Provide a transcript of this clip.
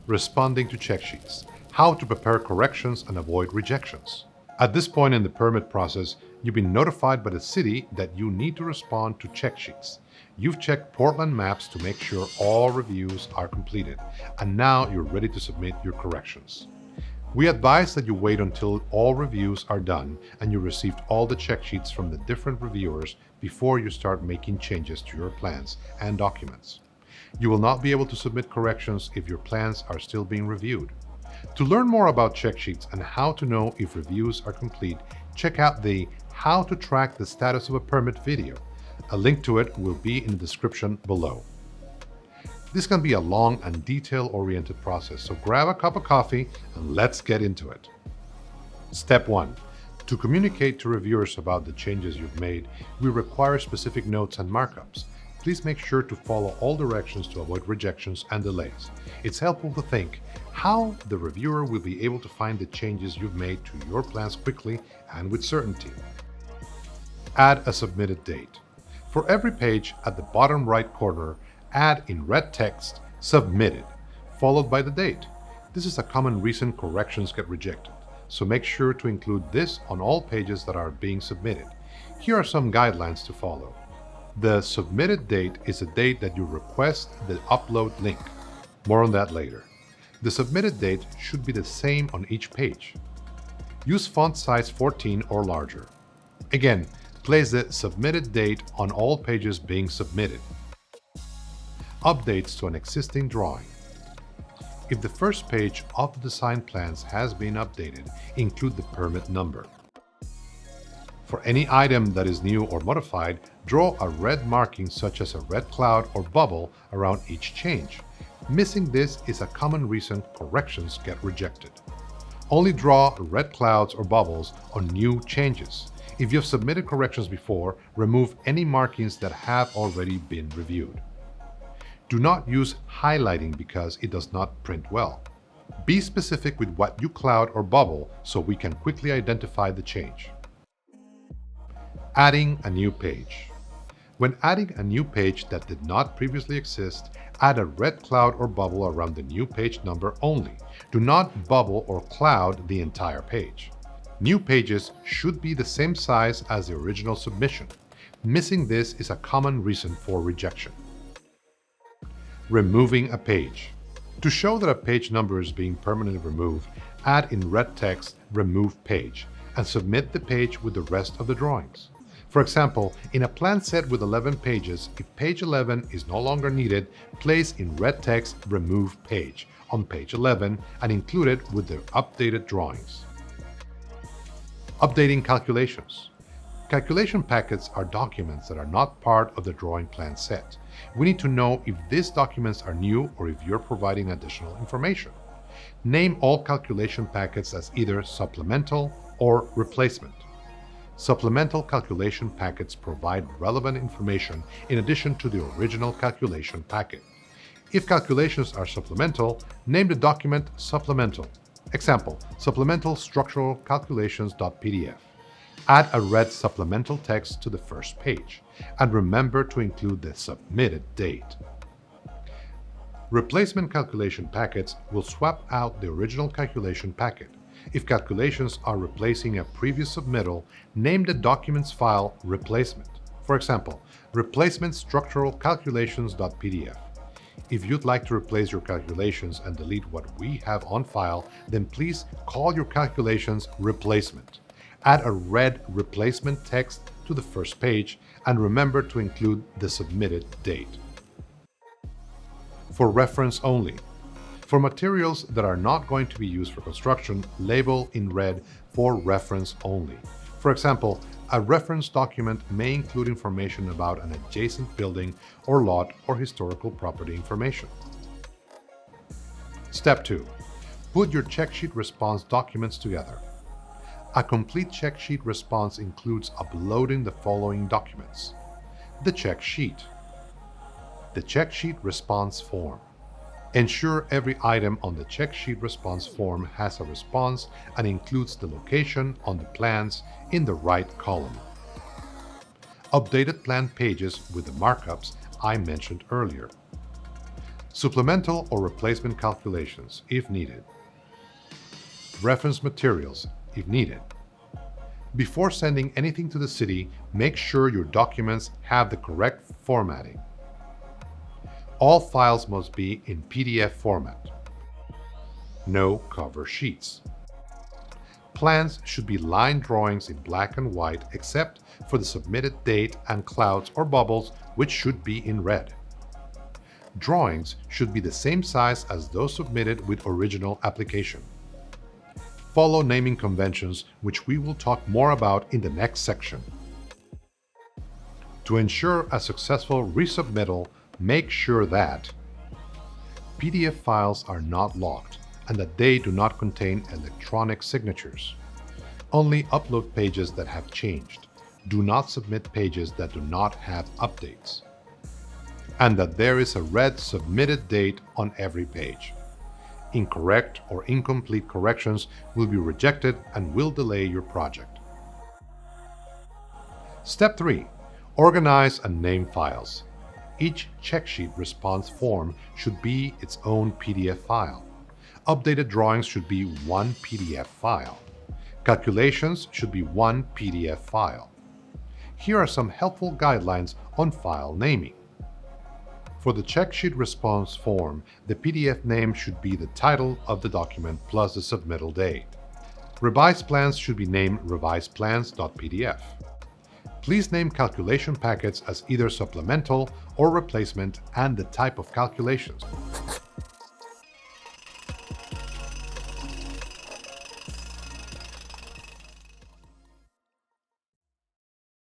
Responding to check sheets. How to prepare corrections and avoid rejections. At this point in the permit process, you've been notified by the city that you need to respond to check sheets. You've checked Portland maps to make sure all reviews are completed, and now you're ready to submit your corrections. We advise that you wait until all reviews are done and you received all the check sheets from the different reviewers before you start making changes to your plans and documents. You will not be able to submit corrections if your plans are still being reviewed. To learn more about check sheets and how to know if reviews are complete, check out the How to Track the Status of a Permit video. A link to it will be in the description below. This can be a long and detail-oriented process, so grab a cup of coffee and let's get into it. Step 1. To communicate to reviewers about the changes you've made, we require specific notes and markups. Please make sure to follow all directions to avoid rejections and delays. It's helpful to think how the reviewer will be able to find the changes you've made to your plans quickly and with certainty. Add a submitted date. For every page, at the bottom right corner, add in red text, "Submitted," followed by the date. This is a common reason corrections get rejected, so make sure to include this on all pages that are being submitted. Here are some guidelines to follow. The submitted date is the date that you request the upload link. More on that later. The submitted date should be the same on each page. Use font size 14 or larger. Again, place the submitted date on all pages being submitted. Updates to an existing drawing. If the first page of the design plans has been updated, include the permit number. For any item that is new or modified, draw a red marking such as a red cloud or bubble around each change. Missing this is a common reason corrections get rejected. Only draw red clouds or bubbles on new changes. If you have submitted corrections before, remove any markings that have already been reviewed. Do not use highlighting because it does not print well. Be specific with what you cloud or bubble so we can quickly identify the change. Adding a new page. When adding a new page that did not previously exist, add a red cloud or bubble around the new page number only. Do not bubble or cloud the entire page. New pages should be the same size as the original submission. Missing this is a common reason for rejection. Removing a page. To show that a page number is being permanently removed, add in red text "Remove Page" and submit the page with the rest of the drawings. For example, in a plan set with 11 pages, if page 11 is no longer needed, place in red text "Remove Page" on page 11 and include it with the updated drawings. Updating calculations. Calculation packets are documents that are not part of the drawing plan set. We need to know if these documents are new or if you're providing additional information. Name all calculation packets as either supplemental or replacement. Supplemental calculation packets provide relevant information in addition to the original calculation packet. If calculations are supplemental, name the document Supplemental. Example, Supplemental Structural Calculations.pdf. Add a red supplemental text to the first page, and remember to include the submitted date. Replacement calculation packets will swap out the original calculation packet. If calculations are replacing a previous submittal, name the document's file Replacement. For example, Replacement Structural Calculations.pdf. If you'd like to replace your calculations and delete what we have on file, then please call your calculations Replacement. Add a red replacement text to the first page and remember to include the submitted date. For reference only. For materials that are not going to be used for construction, label in red for reference only. For example, a reference document may include information about an adjacent building or lot or historical property information. Step 2. Put your check sheet response documents together. A complete check sheet response includes uploading the following documents: the check sheet, the check sheet response form. Ensure every item on the check sheet response form has a response and includes the location on the plans in the right column. Updated plan pages with the markups I mentioned earlier. supplemental or replacement calculations if needed, reference materials if needed. Before sending anything to the city, make sure your documents have the correct formatting. All files must be in PDF format. No cover sheets. Plans should be line drawings in black and white except for the submitted date and clouds or bubbles, which should be in red. Drawings should be the same size as those submitted with original application. Follow naming conventions, which we will talk more about in the next section. To ensure a successful resubmittal, make sure that PDF files are not locked and that they do not contain electronic signatures. Only upload pages that have changed. Do not submit pages that do not have updates. And that there is a red submitted date on every page. Incorrect or incomplete corrections will be rejected and will delay your project. Step 3. Organize and name files. Each checksheet response form should be its own PDF file. Updated drawings should be one PDF file. Calculations should be one PDF file. Here are some helpful guidelines on file naming. For the checksheet response form, the PDF name should be the title of the document plus the submittal date. Revised plans should be named revisedplans.pdf. Please name calculation packets as either supplemental or replacement and the type of calculations.